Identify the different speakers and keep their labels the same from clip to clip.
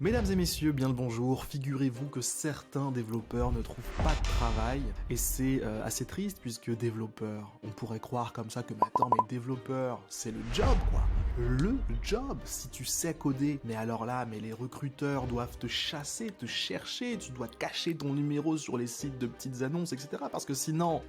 Speaker 1: Mesdames et messieurs, bien le bonjour. Figurez-vous que certains développeurs ne trouvent pas de travail et c'est assez triste puisque développeur, on pourrait croire comme ça que mais attends, mais développeur, c'est le job quoi. Le job, si tu sais coder. Mais alors là, mais les recruteurs doivent te chasser, te chercher, tu dois cacher ton numéro sur les sites de petites annonces, etc. Parce que sinon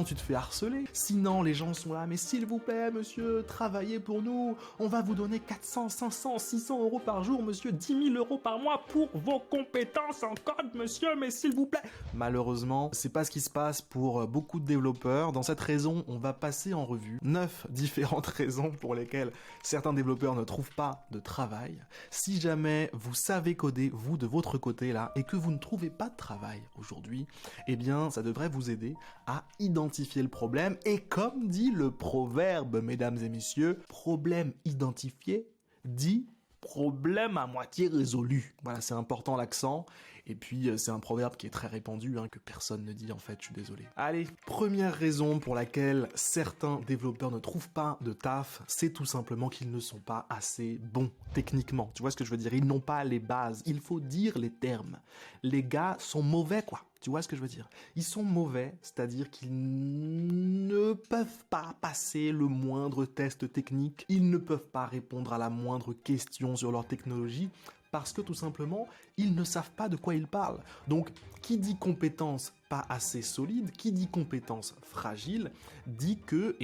Speaker 1: tu te fais harceler. Sinon les gens sont là, mais s'il vous plaît monsieur, travaillez pour nous, on va vous donner 400, 500, 600 euros par jour monsieur, 10 000 euros par mois pour vos compétences en code monsieur, mais s'il vous plaît. Malheureusement, c'est pas ce qui se passe pour beaucoup de développeurs. Dans cette raison, on va passer en revue 9 différentes raisons pour lesquelles certains développeurs ne trouvent pas de travail. Si jamais vous savez coder, vous de votre côté là, et que vous ne trouvez pas de travail aujourd'hui, eh bien ça devrait vous aider à identifier le problème. Et comme dit le proverbe, mesdames et messieurs, problème identifié dit problème à moitié résolu. Voilà, c'est important l'accent. Et puis, c'est un proverbe qui est très répandu, que personne ne dit en fait, je suis désolé. Allez, première raison pour laquelle certains développeurs ne trouvent pas de taf, c'est tout simplement qu'ils ne sont pas assez bons techniquement. Tu vois ce que je veux dire? Ils n'ont pas les bases. Il faut dire les termes. Les gars sont mauvais, quoi. Tu vois ce que je veux dire? Ils sont mauvais, c'est-à-dire qu'ils ne peuvent pas passer le moindre test technique, ils ne peuvent pas répondre à la moindre question sur leur technologie, parce que tout simplement, ils ne savent pas de quoi ils parlent. Donc, qui dit compétence pas assez solide, qui dit compétence fragile, dit que,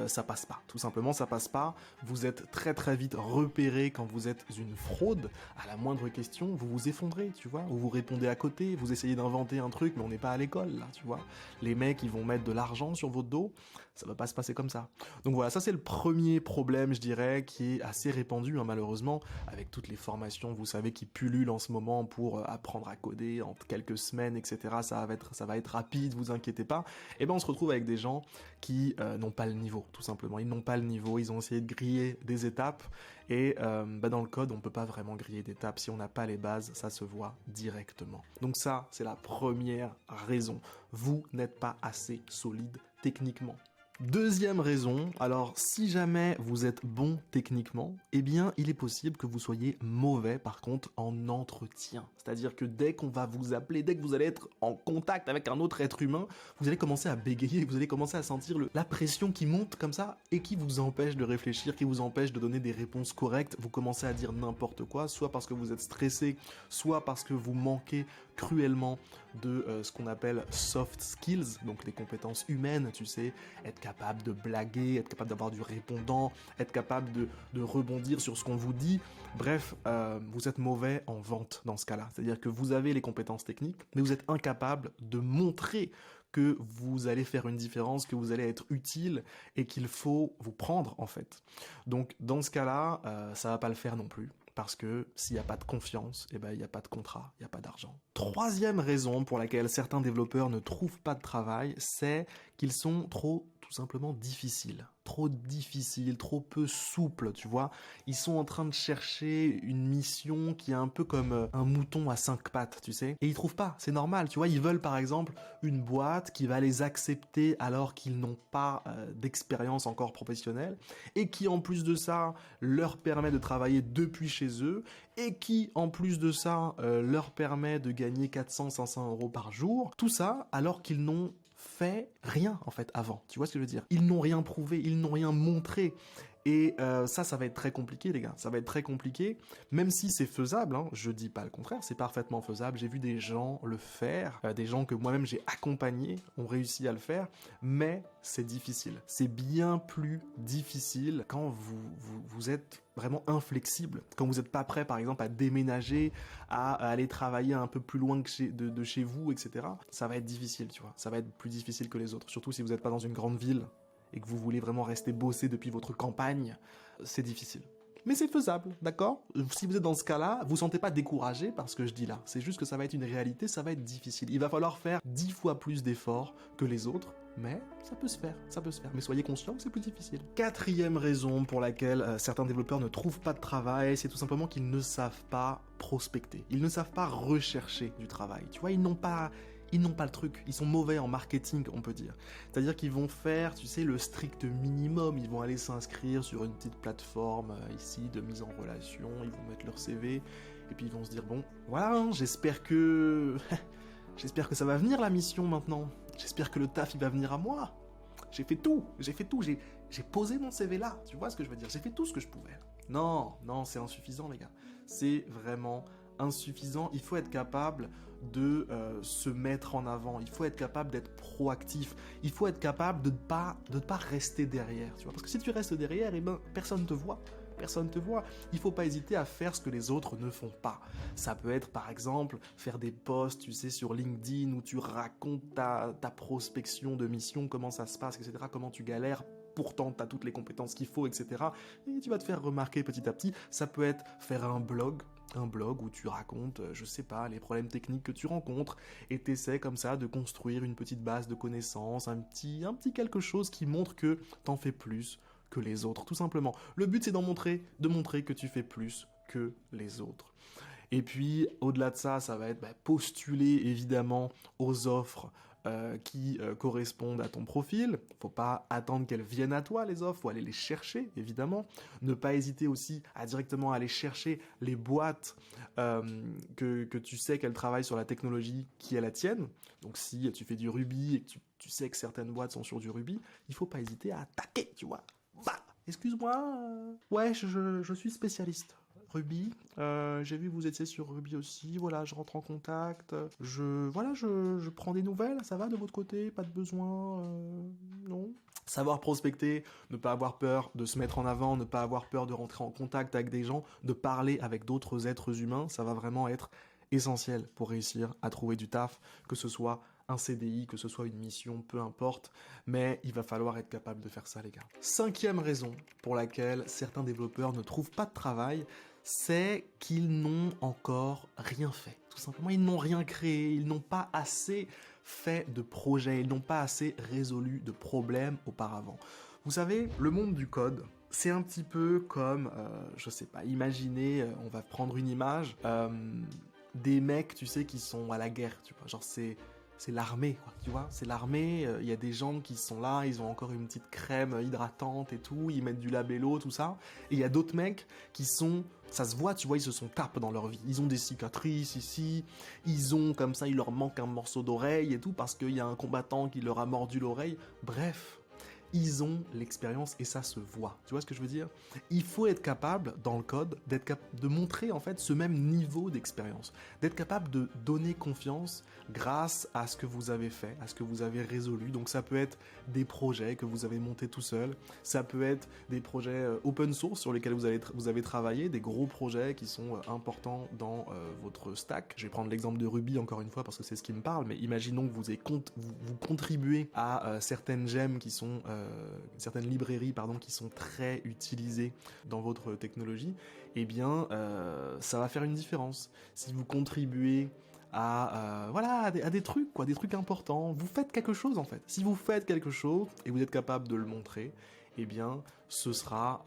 Speaker 1: ça passe pas. Tout simplement, ça passe pas. Vous êtes très très vite repéré quand vous êtes une fraude. À la moindre question, vous vous effondrez, tu vois, ou vous répondez à côté, vous essayez d'inventer un truc, mais on n'est pas à l'école, là, tu vois. Les mecs, ils vont mettre de l'argent sur votre dos, ça va pas se passer comme ça. Donc voilà, ça c'est le premier problème, je dirais, qui est assez répandu, malheureusement, avec toutes les formations, vous savez, qui pullulent en ce moment pour apprendre à coder en quelques semaines, etc. Ça va être rapide, vous inquiétez pas. Et ben on se retrouve avec des gens qui n'ont pas le niveau, tout simplement. Ils n'ont pas le niveau, ils ont essayé de griller des étapes et dans le code, on peut pas vraiment griller d'étapes. Si on n'a pas les bases, ça se voit directement. Donc ça, c'est la première raison. Vous n'êtes pas assez solide techniquement. Deuxième raison, alors si jamais vous êtes bon techniquement, eh bien il est possible que vous soyez mauvais par contre en entretien. C'est-à-dire que dès qu'on va vous appeler, dès que vous allez être en contact avec un autre être humain, vous allez commencer à bégayer, vous allez commencer à sentir la pression qui monte comme ça et qui vous empêche de réfléchir, qui vous empêche de donner des réponses correctes. Vous commencez à dire n'importe quoi, soit parce que vous êtes stressé, soit parce que vous manquez cruellement de ce qu'on appelle soft skills, donc les compétences humaines, tu sais, être capable de blaguer, être capable d'avoir du répondant, être capable de rebondir sur ce qu'on vous dit. Bref, vous êtes mauvais en vente dans ce cas-là. C'est-à-dire que vous avez les compétences techniques, mais vous êtes incapable de montrer que vous allez faire une différence, que vous allez être utile et qu'il faut vous prendre en fait. Donc dans ce cas-là, ça va pas le faire non plus. Parce que s'il n'y a pas de confiance, il n'y a pas de contrat, il n'y a pas d'argent. Troisième raison pour laquelle certains développeurs ne trouvent pas de travail, c'est qu'ils sont tout simplement difficiles. Trop difficiles, trop peu souples, tu vois. Ils sont en train de chercher une mission qui est un peu comme un mouton à 5 pattes, tu sais. Et ils trouvent pas, c'est normal, tu vois. Ils veulent par exemple une boîte qui va les accepter alors qu'ils n'ont pas d'expérience encore professionnelle et qui en plus de ça leur permet de travailler depuis chez eux et qui en plus de ça leur permet de gagner 400-500 euros par jour. Tout ça alors qu'ils n'ont fait rien en fait avant, tu vois ce que je veux dire? Ils n'ont rien prouvé, ils n'ont rien montré. Et ça va être très compliqué les gars, ça va être très compliqué, même si c'est faisable, je dis pas le contraire, c'est parfaitement faisable, j'ai vu des gens le faire, des gens que moi-même j'ai accompagnés ont réussi à le faire, mais c'est difficile. C'est bien plus difficile quand vous êtes vraiment inflexible, quand vous n'êtes pas prêt par exemple à déménager, à aller travailler un peu plus loin que de chez vous, etc. Ça va être difficile, tu vois, ça va être plus difficile que les autres, surtout si vous n'êtes pas dans une grande ville, et que vous voulez vraiment rester bosser depuis votre campagne, c'est difficile. Mais c'est faisable, d'accord? Si vous êtes dans ce cas-là, vous sentez pas découragé par ce que je dis là. C'est juste que ça va être une réalité, ça va être difficile. Il va falloir faire 10 fois plus d'efforts que les autres, mais ça peut se faire, ça peut se faire. Mais soyez conscients que c'est plus difficile. Quatrième raison pour laquelle certains développeurs ne trouvent pas de travail, c'est tout simplement qu'ils ne savent pas prospecter. Ils ne savent pas rechercher du travail. Tu vois, ils n'ont pas le truc, ils sont mauvais en marketing, on peut dire. C'est-à-dire qu'ils vont faire, tu sais, le strict minimum, ils vont aller s'inscrire sur une petite plateforme ici de mise en relation, ils vont mettre leur CV, Et puis ils vont se dire, bon, voilà, hein, j'espère que... j'espère que ça va venir la mission maintenant. J'espère que le taf il va venir à moi. J'ai fait tout, j'ai posé mon CV là, tu vois ce que je veux dire, j'ai fait tout ce que je pouvais. Non, c'est insuffisant les gars, c'est vraiment insuffisant, il faut être capable de se mettre en avant, il faut être capable d'être proactif, il faut être capable de ne pas rester derrière, tu vois, parce que si tu restes derrière, eh ben, personne te voit. Personne te voit. Il faut pas hésiter à faire ce que les autres ne font pas. Ça peut être par exemple faire des posts, tu sais, sur LinkedIn où tu racontes ta prospection de mission, comment ça se passe, etc., comment tu galères. Pourtant, tu as toutes les compétences qu'il faut, etc. Et tu vas te faire remarquer petit à petit. Ça peut être faire un blog où tu racontes, je sais pas, les problèmes techniques que tu rencontres et t'essaies comme ça de construire une petite base de connaissances, un petit quelque chose qui montre que t'en fais plus que les autres, tout simplement. Le but, c'est de montrer que tu fais plus que les autres. Et puis, au-delà de ça, ça va être postuler, évidemment, aux offres qui correspondent à ton profil. Faut pas attendre qu'elles viennent à toi, les offres, faut aller les chercher, évidemment. Ne pas hésiter aussi à directement aller chercher les boîtes que tu sais qu'elles travaillent sur la technologie qui est la tienne. Donc si tu fais du Ruby et que tu sais que certaines boîtes sont sur du Ruby, il faut pas hésiter à attaquer, tu vois. Bah, excuse-moi. Ouais, je suis spécialiste. Ruby, j'ai vu que vous étiez sur Ruby aussi, voilà, je rentre en contact, je prends des nouvelles, ça va de votre côté, pas de besoin, non. Savoir prospecter, ne pas avoir peur de se mettre en avant, ne pas avoir peur de rentrer en contact avec des gens, de parler avec d'autres êtres humains, ça va vraiment être essentiel pour réussir à trouver du taf, que ce soit un CDI, que ce soit une mission, peu importe, mais il va falloir être capable de faire ça, les gars. 5e raison pour laquelle certains développeurs ne trouvent pas de travail, c'est qu'ils n'ont encore rien fait. Tout simplement, ils n'ont rien créé, ils n'ont pas assez fait de projets, ils n'ont pas assez résolu de problèmes auparavant. Vous savez, le monde du code, c'est un petit peu comme, je sais pas, imaginez, on va prendre une image, des mecs, tu sais, qui sont à la guerre, tu vois, genre c'est l'armée, quoi, tu vois, c'est l'armée, il y a des gens qui sont là, ils ont encore une petite crème hydratante et tout, ils mettent du labello, tout ça, et il y a d'autres mecs qui sont, ça se voit, tu vois, ils se sont tapés dans leur vie, ils ont des cicatrices ici, ils ont comme ça, il leur manque un morceau d'oreille et tout, parce qu'il y a un combattant qui leur a mordu l'oreille, bref. Ils ont l'expérience et ça se voit. Tu vois ce que je veux dire? Il faut être capable, dans le code, de montrer en fait ce même niveau d'expérience. D'être capable de donner confiance grâce à ce que vous avez fait, à ce que vous avez résolu. Donc ça peut être des projets que vous avez montés tout seul. Ça peut être des projets open source sur lesquels vous avez travaillé, des gros projets qui sont importants dans votre stack. Je vais prendre l'exemple de Ruby encore une fois parce que c'est ce qui me parle, mais imaginons que vous contribuez à certaines gemmes qui sont certaines librairies qui sont très utilisées dans votre technologie, eh bien ça va faire une différence. Si vous contribuez à des trucs, quoi, des trucs importants, vous faites quelque chose en fait. Si vous faites quelque chose et vous êtes capable de le montrer, eh bien ce sera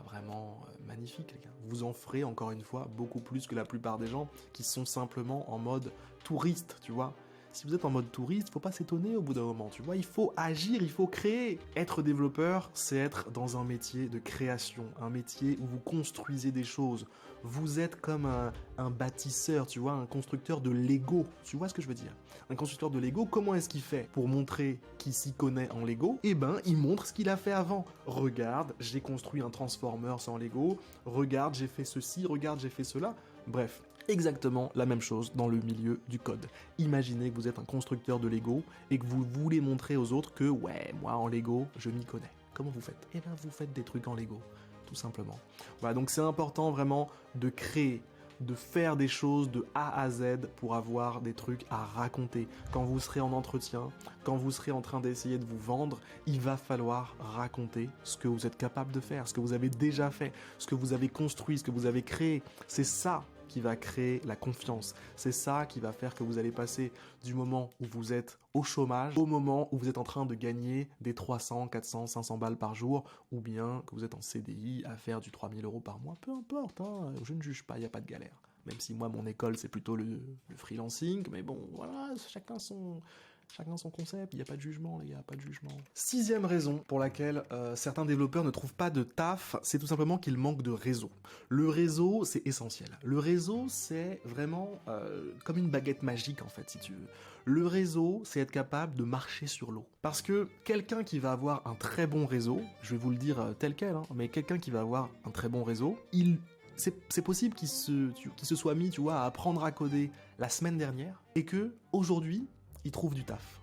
Speaker 1: vraiment magnifique, les gars. Vous en ferez encore une fois beaucoup plus que la plupart des gens qui sont simplement en mode touriste, tu vois. Si vous êtes en mode touriste, faut pas s'étonner au bout d'un moment, tu vois, il faut agir, il faut créer. Être développeur, c'est être dans un métier de création, un métier où vous construisez des choses. Vous êtes comme un bâtisseur, tu vois, un constructeur de Lego, tu vois ce que je veux dire? Un constructeur de Lego, comment est-ce qu'il fait pour montrer qu'il s'y connaît en Lego? Eh ben, il montre ce qu'il a fait avant. Regarde, j'ai construit un Transformers en Lego, regarde, j'ai fait ceci, regarde, j'ai fait cela. Bref, exactement la même chose dans le milieu du code. Imaginez que vous êtes un constructeur de Lego et que vous voulez montrer aux autres que ouais, moi en Lego, je m'y connais. Comment vous faites? Eh bien, vous faites des trucs en Lego, tout simplement. Voilà, donc c'est important vraiment de créer, de faire des choses de A à Z pour avoir des trucs à raconter. Quand vous serez en entretien, quand vous serez en train d'essayer de vous vendre, il va falloir raconter ce que vous êtes capable de faire, ce que vous avez déjà fait, ce que vous avez construit, ce que vous avez créé. C'est ça qui va créer la confiance. C'est ça qui va faire que vous allez passer du moment où vous êtes au chômage au moment où vous êtes en train de gagner des 300, 400, 500 balles par jour, ou bien que vous êtes en CDI à faire du 3000 € par mois. Peu importe, hein, je ne juge pas, il n'y a pas de galère. Même si moi, mon école, c'est plutôt le freelancing, mais bon, voilà, chacun son Chacun son concept, il n'y a pas de jugement, les gars, pas de jugement. Sixième raison pour laquelle certains développeurs ne trouvent pas de taf, c'est tout simplement qu'ils manquent de réseau. Le réseau, c'est essentiel. Le réseau, c'est vraiment comme une baguette magique, en fait, si tu veux. Le réseau, c'est être capable de marcher sur l'eau. Parce que quelqu'un qui va avoir un très bon réseau, je vais vous le dire tel quel, hein, mais quelqu'un qui va avoir un très bon réseau, c'est possible qu'il se soit mis, tu vois, à apprendre à coder la semaine dernière et que aujourd'hui, il trouve du taf.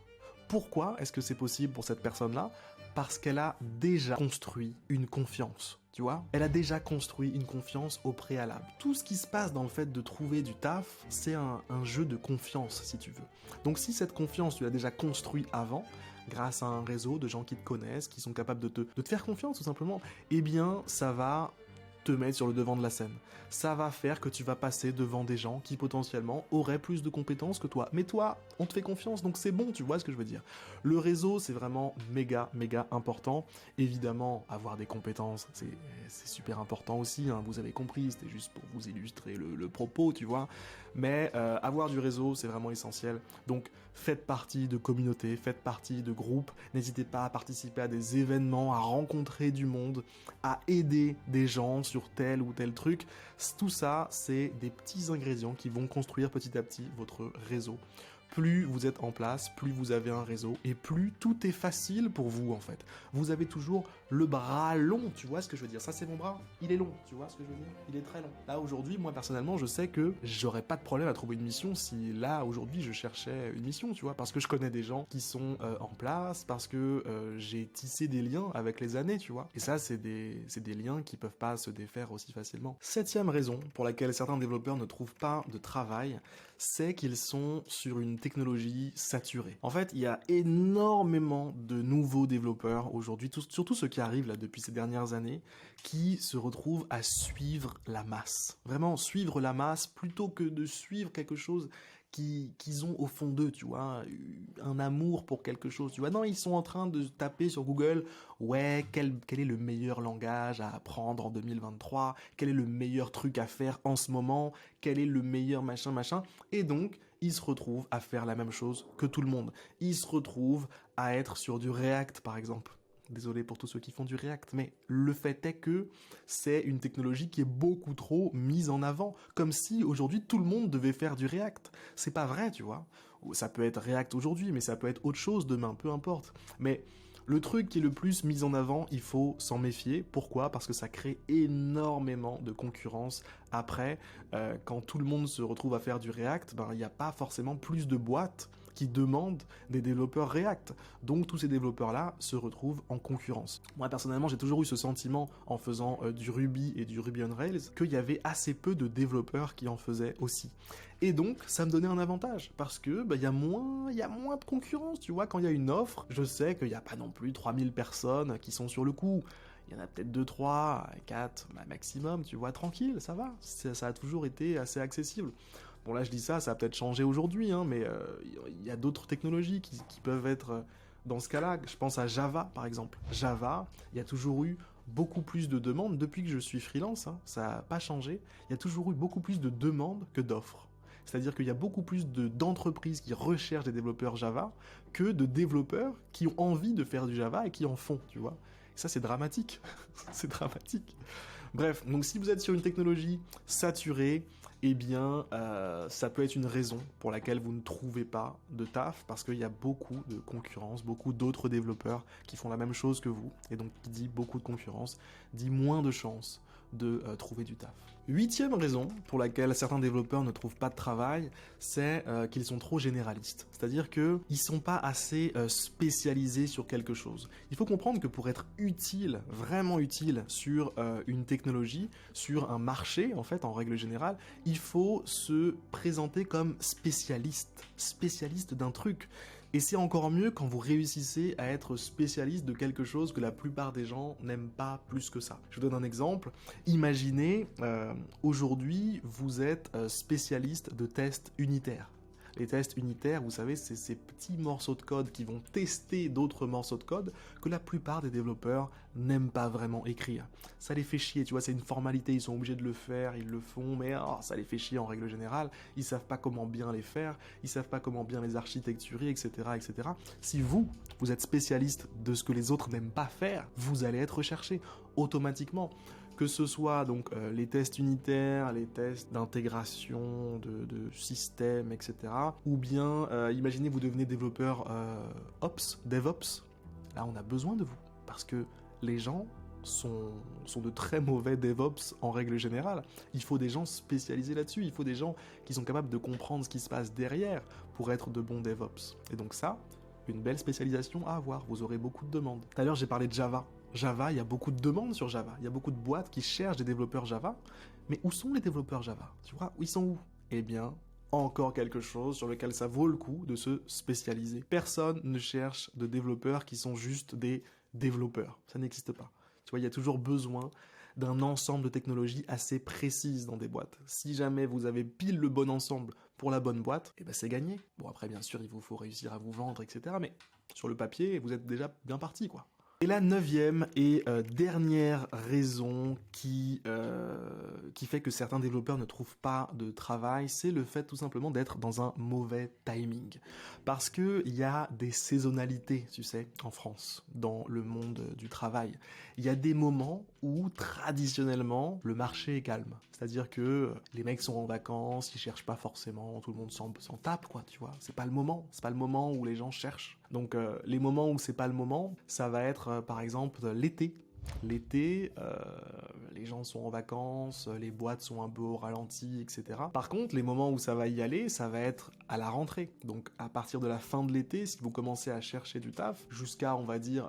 Speaker 1: Pourquoi est-ce que c'est possible pour cette personne-là? Parce qu'elle a déjà construit une confiance, tu vois? Elle a déjà construit une confiance au préalable. Tout ce qui se passe dans le fait de trouver du taf, c'est un jeu de confiance, si tu veux. Donc si cette confiance, tu l'as déjà construite avant, grâce à un réseau de gens qui te connaissent, qui sont capables de te faire confiance, tout simplement, eh bien, ça va te mettre sur le devant de la scène. Ça va faire que tu vas passer devant des gens qui potentiellement auraient plus de compétences que toi. Mais toi, on te fait confiance, donc c'est bon, tu vois ce que je veux dire. Le réseau, c'est vraiment méga important. Évidemment, avoir des compétences, c'est super important aussi, hein, vous avez compris, c'était juste pour vous illustrer le propos, tu vois. Mais avoir du réseau, c'est vraiment essentiel. Donc, faites partie de communautés, faites partie de groupes, n'hésitez pas à participer à des événements, à rencontrer du monde, à aider des gens sur tel ou tel truc. Tout ça, c'est des petits ingrédients qui vont construire petit à petit votre réseau. Plus vous êtes en place, plus vous avez un réseau, et plus tout est facile pour vous, en fait. Vous avez toujours le bras long, tu vois ce que je veux dire? Ça, c'est mon bras, il est long, tu vois ce que je veux dire? Il est très long. Là, aujourd'hui, moi, personnellement, je sais que j'aurais pas de problème à trouver une mission si, là, aujourd'hui, je cherchais une mission, tu vois, parce que je connais des gens qui sont en place, parce que j'ai tissé des liens avec les années, tu vois. Et ça, c'est des liens qui peuvent pas se défaire aussi facilement. Septième raison pour laquelle certains développeurs ne trouvent pas de travail, c'est qu'ils sont sur une technologie saturée. En fait, il y a énormément de nouveaux développeurs aujourd'hui, surtout ceux qui arrivent là depuis ces dernières années, qui se retrouvent à suivre la masse. Vraiment, suivre la masse plutôt que de suivre quelque chose qu'ils ont au fond d'eux, tu vois, un amour pour quelque chose, tu vois. Non, ils sont en train de taper sur Google, ouais, quel est le meilleur langage à apprendre en 2023, quel est le meilleur truc à faire en ce moment, quel est le meilleur machin, et donc, ils se retrouvent à faire la même chose que tout le monde. Ils se retrouvent à être sur du React, par exemple. Désolé pour tous ceux qui font du React, mais le fait est que c'est une technologie qui est beaucoup trop mise en avant, comme si aujourd'hui tout le monde devait faire du React. C'est pas vrai, tu vois. Ça peut être React aujourd'hui, mais ça peut être autre chose demain, peu importe. Mais le truc qui est le plus mis en avant, il faut s'en méfier. Pourquoi? Parce que ça crée énormément de concurrence. Après, quand tout le monde se retrouve à faire du React, ben il n'y a pas forcément plus de boîtes qui demandent des développeurs React. Donc tous ces développeurs-là se retrouvent en concurrence. Moi personnellement, j'ai toujours eu ce sentiment en faisant du Ruby et du Ruby on Rails qu'il y avait assez peu de développeurs qui en faisaient aussi. Et donc ça me donnait un avantage parce que il y a moins de concurrence, tu vois. Quand il y a une offre, je sais qu'il n'y a pas non plus 3000 personnes qui sont sur le coup. Il y en a peut-être 2, 3, 4 maximum, tu vois, tranquille, ça va. Ça a toujours été assez accessible. Bon là je dis ça a peut-être changé aujourd'hui, hein, mais il y a d'autres technologies qui peuvent être dans ce cas-là. Je pense à Java par exemple. Java, il y a toujours eu beaucoup plus de demandes depuis que je suis freelance, hein, ça n'a pas changé. Il y a toujours eu beaucoup plus de demandes que d'offres. C'est-à-dire qu'il y a beaucoup plus d'entreprises qui recherchent des développeurs Java que de développeurs qui ont envie de faire du Java et qui en font, tu vois. Et ça, c'est dramatique. C'est dramatique. Bref, donc si vous êtes sur une technologie saturée, eh bien, ça peut être une raison pour laquelle vous ne trouvez pas de taf, parce qu'il y a beaucoup de concurrence, beaucoup d'autres développeurs qui font la même chose que vous, et donc qui dit beaucoup de concurrence, dit moins de chances de trouver du taf. Huitième raison pour laquelle certains développeurs ne trouvent pas de travail, c'est qu'ils sont trop généralistes. C'est-à-dire qu'ils sont pas assez spécialisés sur quelque chose. Il faut comprendre que pour être utile, vraiment utile sur une technologie, sur un marché, en fait, en règle générale, il faut se présenter comme spécialiste d'un truc. Et c'est encore mieux quand vous réussissez à être spécialiste de quelque chose que la plupart des gens n'aiment pas plus que ça. Je vous donne un exemple. Imaginez, aujourd'hui, vous êtes spécialiste de tests unitaires. Les tests unitaires, vous savez, c'est ces petits morceaux de code qui vont tester d'autres morceaux de code que la plupart des développeurs n'aiment pas vraiment écrire. Ça les fait chier, tu vois, c'est une formalité, ils sont obligés de le faire, ils le font, mais ça les fait chier en règle générale, ils savent pas comment bien les faire, ils savent pas comment bien les architecturer, etc., etc. Si vous êtes spécialiste de ce que les autres n'aiment pas faire, vous allez être recherché automatiquement. Que ce soit donc les tests unitaires, les tests d'intégration de systèmes, etc. Ou bien, imaginez vous devenez développeur Ops, DevOps. Là, on a besoin de vous. Parce que les gens sont de très mauvais DevOps en règle générale. Il faut des gens spécialisés là-dessus. Il faut des gens qui sont capables de comprendre ce qui se passe derrière pour être de bons DevOps. Et donc ça, une belle spécialisation à avoir. Vous aurez beaucoup de demandes. Tout à l'heure, j'ai parlé de Java. Java, il y a beaucoup de demandes sur Java. Il y a beaucoup de boîtes qui cherchent des développeurs Java. Mais où sont les développeurs Java? Tu vois, ils sont où? Eh bien, encore quelque chose sur lequel ça vaut le coup de se spécialiser. Personne ne cherche de développeurs qui sont juste des développeurs. Ça n'existe pas. Tu vois, il y a toujours besoin d'un ensemble de technologies assez précises dans des boîtes. Si jamais vous avez pile le bon ensemble pour la bonne boîte, eh ben c'est gagné. Bon, après, bien sûr, il vous faut réussir à vous vendre, etc. Mais sur le papier, vous êtes déjà bien parti, quoi. Et la 9e et dernière raison qui fait que certains développeurs ne trouvent pas de travail, c'est le fait tout simplement d'être dans un mauvais timing. Parce qu'il y a des saisonnalités, tu sais, en France, dans le monde du travail. Il y a des moments où, traditionnellement, le marché est calme. C'est-à-dire que les mecs sont en vacances, ils cherchent pas forcément, tout le monde s'en tape, quoi, tu vois. C'est pas le moment où les gens cherchent. Donc les moments où c'est pas le moment, ça va être par exemple l'été. L'été, les gens sont en vacances, les boîtes sont un peu au ralenti, etc. Par contre, les moments où ça va y aller, ça va être à la rentrée. Donc à partir de la fin de l'été, si vous commencez à chercher du taf, jusqu'à on va dire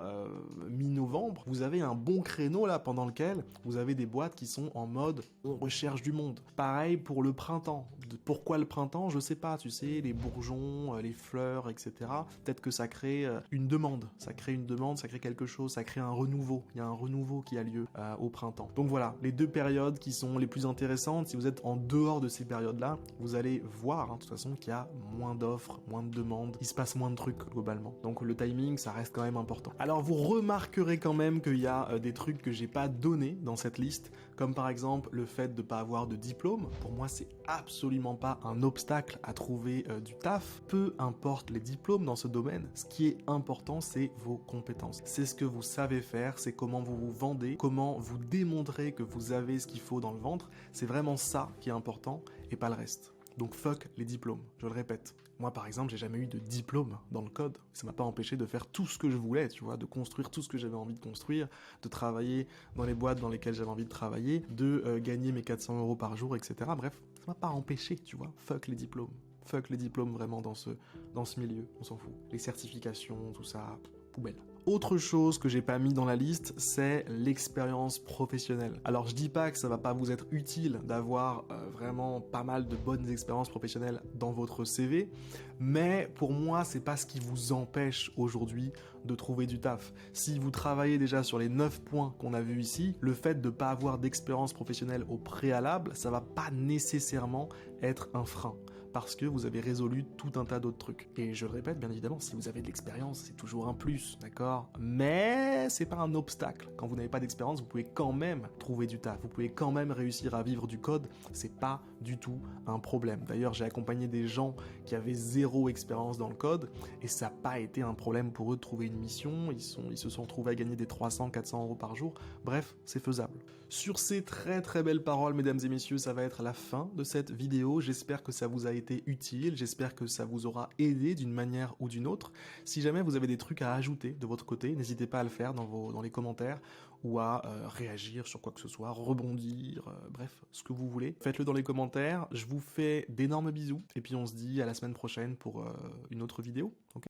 Speaker 1: mi-novembre, vous avez un bon créneau là pendant lequel vous avez des boîtes qui sont en mode on recherche du monde. Pareil pour le printemps. Pourquoi le printemps? Je sais pas, tu sais, les bourgeons, les fleurs, etc. Peut-être que ça crée une demande. Ça crée une demande, ça crée quelque chose, ça crée un renouveau. Il y a un renouveau qui a lieu au printemps. Donc voilà, les deux périodes qui sont les plus intéressantes. Si vous êtes en dehors de ces périodes-là, vous allez voir, de toute façon, qu'il y a moins d'offres, moins de demandes, il se passe moins de trucs globalement. Donc le timing, ça reste quand même important. Alors vous remarquerez quand même qu'il y a des trucs que j'ai pas donnés dans cette liste, comme par exemple le fait de pas avoir de diplôme. Pour moi, c'est absolument pas un obstacle à trouver du taf. Peu importe les diplômes dans ce domaine, ce qui est important, c'est vos compétences. C'est ce que vous savez faire, c'est comment vous vous vendez, comment vous démontrez que vous avez ce qu'il faut dans le ventre. C'est vraiment ça qui est important et pas le reste. Donc fuck les diplômes, je le répète. Moi par exemple, j'ai jamais eu de diplôme dans le code. Ça m'a pas empêché de faire tout ce que je voulais, tu vois, de construire tout ce que j'avais envie de construire, de travailler dans les boîtes dans lesquelles j'avais envie de travailler, de gagner mes 400 € par jour, etc. Bref, ça m'a pas empêché, tu vois. Fuck les diplômes. Fuck les diplômes vraiment dans ce milieu, on s'en fout. Les certifications, tout ça, poubelle. Autre chose que j'ai pas mis dans la liste, c'est l'expérience professionnelle. Alors je dis pas que ça va pas vous être utile d'avoir vraiment pas mal de bonnes expériences professionnelles dans votre CV, mais pour moi c'est pas ce qui vous empêche aujourd'hui de trouver du taf. Si vous travaillez déjà sur les 9 points qu'on a vus ici, le fait de pas avoir d'expérience professionnelle au préalable, ça va pas nécessairement être un frein. Parce que vous avez résolu tout un tas d'autres trucs. Et je le répète, bien évidemment, si vous avez de l'expérience, c'est toujours un plus, d'accord? Mais c'est pas un obstacle. Quand vous n'avez pas d'expérience, vous pouvez quand même trouver du taf. Vous pouvez quand même réussir à vivre du code. C'est pas du tout un problème. D'ailleurs, j'ai accompagné des gens qui avaient 0 expérience dans le code et ça n'a pas été un problème pour eux de trouver une mission. Ils se sont retrouvés à gagner des 300, 400 € par jour. Bref, c'est faisable. Sur ces très très belles paroles, mesdames et messieurs, ça va être la fin de cette vidéo. J'espère que ça vous a été utile, j'espère que ça vous aura aidé d'une manière ou d'une autre. Si jamais vous avez des trucs à ajouter de votre côté, n'hésitez pas à le faire dans les commentaires ou à réagir sur quoi que ce soit, rebondir, bref, ce que vous voulez. Faites-le dans les commentaires, je vous fais d'énormes bisous et puis on se dit à la semaine prochaine pour une autre vidéo. Okay.